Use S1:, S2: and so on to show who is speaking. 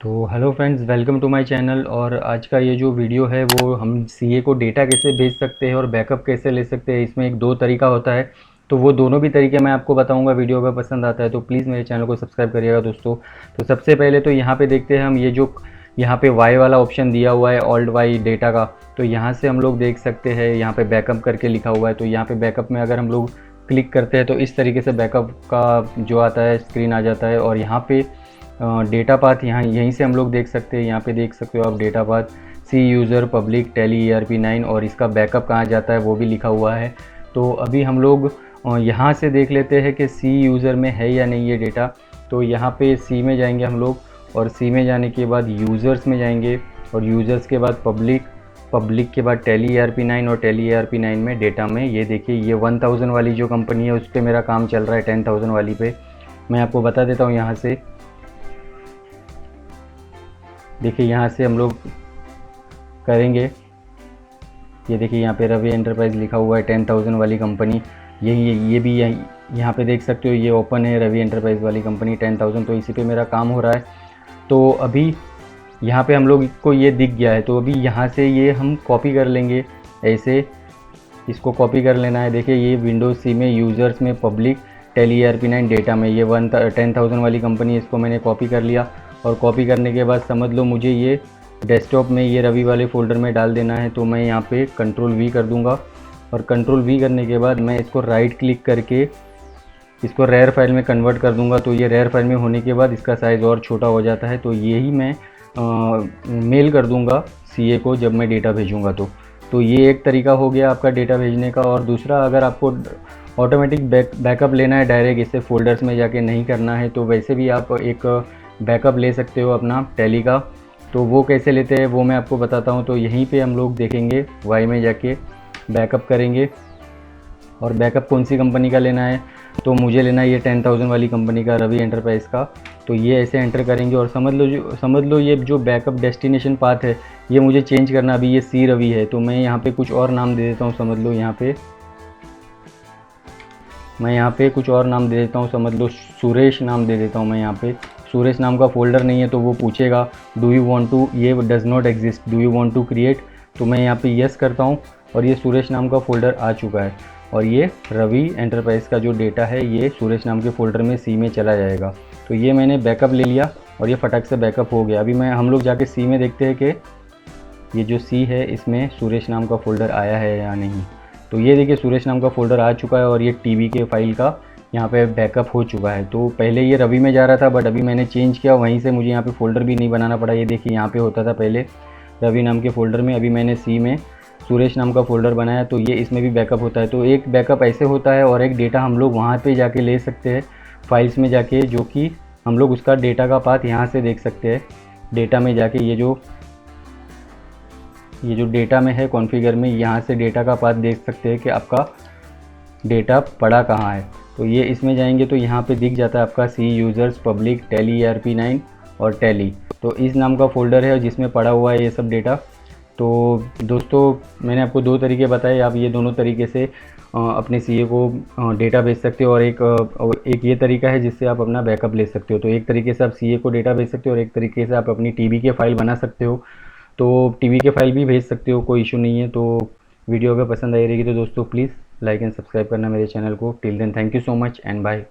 S1: तो hello friends, welcome to my channel. और आज का ये जो वीडियो है वो हम सीए को डेटा कैसे भेज सकते हैं और बैकअप कैसे ले सकते हैं। इसमें एक दो तरीका होता है, तो वो दोनों भी तरीके मैं आपको बताऊंगा। वीडियो अगर पसंद आता है तो प्लीज़ मेरे चैनल को सब्सक्राइब करिएगा दोस्तों। तो सबसे पहले तो यहाँ पे देखते हैं हम, ये जो यहाँ पे वाई वाला ऑप्शन दिया हुआ है, ऑल्ट वाई डेटा का, तो यहाँ से हम लोग देख सकते हैं यहाँ पे बैकअप करके लिखा हुआ है। तो यहाँ पे बैकअप में अगर हम लोग क्लिक करते हैं तो इस तरीके से बैकअप का जो आता है स्क्रीन आ जाता है। और यहाँ पे डेटा पाथ यहाँ यहीं से हम लोग देख सकते हैं। यहाँ पे देख सकते हो आप डेटा पाथ सी यूज़र पब्लिक टेली ERP9, और इसका बैकअप कहाँ जाता है वो भी लिखा हुआ है। तो अभी हम लोग यहाँ से देख लेते हैं कि सी यूज़र में है या नहीं ये डेटा। तो यहाँ पे सी में जाएंगे हम लोग, और सी में जाने के बाद यूज़र्स में जाएंगे, और यूज़र्स के बाद पब्लिक के बाद टेली ERP9, और टेली ERP9 में डेटा में ये देखिए ये 1000 वाली जो कंपनी है उस पर मेरा काम चल रहा है। 10,000 वाली पे मैं आपको बता देता हूँ। यहाँ से देखिए, यहाँ से हम लोग करेंगे, ये देखिए यहाँ पे रवि एंटरप्राइज लिखा हुआ है, 10,000 वाली कंपनी। ये भी यहाँ पे देख सकते हो, ये ओपन है रवि एंटरप्राइज वाली कंपनी 10,000। तो इसी पे मेरा काम हो रहा है। तो अभी यहाँ पे हम लोग को ये दिख गया है, तो अभी यहाँ से ये हम कॉपी कर लेंगे। ऐसे इसको कॉपी कर लेना है। देखिए ये विंडोज सी में यूज़र्स में पब्लिक टेली ERP9 डेटा में ये 10,000 वाली कंपनी, इसको मैंने कॉपी कर लिया। और कॉपी करने के बाद समझ लो मुझे ये डेस्कटॉप में ये रवि वाले फ़ोल्डर में डाल देना है। तो मैं यहाँ पे कंट्रोल V कर दूँगा, और कंट्रोल V करने के बाद मैं इसको राइट क्लिक करके इसको रेयर फाइल में कन्वर्ट कर दूँगा। तो ये रेयर फाइल में होने के बाद इसका साइज़ और छोटा हो जाता है। तो यही मैं मेल कर दूँगा CA को जब मैं डेटा भेजूँगा। तो ये एक तरीका हो गया आपका डेटा भेजने का। और दूसरा, अगर आपको ऑटोमेटिक बैकअप लेना है डायरेक्ट, इसे फ़ोल्डर्स में जाके नहीं करना है, तो वैसे भी आप एक बैकअप ले सकते हो अपना टैली का। तो वो कैसे लेते हैं वो मैं आपको बताता हूँ। तो यहीं पे हम लोग देखेंगे, वाई में जाके बैकअप करेंगे। और बैकअप कौन सी कंपनी का लेना है, तो मुझे लेना है ये 10,000 वाली कंपनी का, रवि एंटरप्राइज़ का। तो ये ऐसे एंटर करेंगे, और समझ लो ये जो बैकअप डेस्टिनेशन पाथ है ये मुझे चेंज करना। अभी ये सी रवि है, तो मैं यहाँ पे कुछ और नाम दे देता हूँ। समझ लो मैं यहाँ पे कुछ और नाम दे देता हूँ। समझ लो सुरेश नाम दे देता हूँ मैं यहाँ पे। सुरेश नाम का फ़ोल्डर नहीं है, तो वो पूछेगा डू यू वांट टू, ये does not exist, do you want to create. तो मैं यहाँ पे यस करता हूँ, और ये सुरेश नाम का फ़ोल्डर आ चुका है। और ये रवि एंटरप्राइज़ का जो डेटा है ये सुरेश नाम के फ़ोल्डर में सी में चला जाएगा। तो ये मैंने बैकअप ले लिया, और ये फटाक से बैकअप हो गया। अभी हम लोग जाके सी में देखते हैं कि ये जो सी है इसमें सुरेश नाम का फ़ोल्डर आया है या नहीं। तो ये देखिए सुरेश नाम का फ़ोल्डर आ चुका है, और ये टीवी के फाइल का यहाँ पे बैकअप हो चुका है। तो पहले ये रवि में जा रहा था, बट अभी मैंने चेंज किया, वहीं से मुझे यहाँ पे फ़ोल्डर भी नहीं बनाना पड़ा। ये देखिए यहाँ पे होता था पहले रवि नाम के फ़ोल्डर में, अभी मैंने सी में सुरेश नाम का फ़ोल्डर बनाया। तो ये इसमें भी बैकअप होता है। तो एक बैकअप ऐसे होता है, और एक डेटा हम लोग वहाँ पर जाके ले सकते हैं फाइल्स में जाके, जो कि हम लोग उसका डेटा का पाथ यहाँ से देख सकते हैं। डेटा में जाके ये जो डेटा में है कॉन्फ़िगर में, यहाँ से डेटा का पाथ देख सकते हैं कि आपका डेटा पड़ा कहाँ है। तो ये इसमें जाएंगे तो यहाँ पे दिख जाता है आपका सी यूज़र्स पब्लिक टेली ERP9 और टेली। तो इस नाम का फ़ोल्डर है जिसमें पड़ा हुआ है ये सब डेटा। तो दोस्तों मैंने आपको दो तरीके बताए, आप ये दोनों तरीके से अपने CA को डेटा भेज सकते हो। और एक ये तरीका है जिससे आप अपना बैकअप ले सकते हो। तो एक तरीके से आप CA को डेटा भेज सकते हो, और एक तरीके से आप अपनी टीवी के फाइल बना सकते हो। तो टीवी के फाइल भी भेज सकते हो, कोई इशू नहीं है। तो वीडियो अगर पसंद आई रहेगी तो दोस्तों प्लीज़ लाइक एंड सब्सक्राइब करना मेरे चैनल को। Till then thank you so much and bye.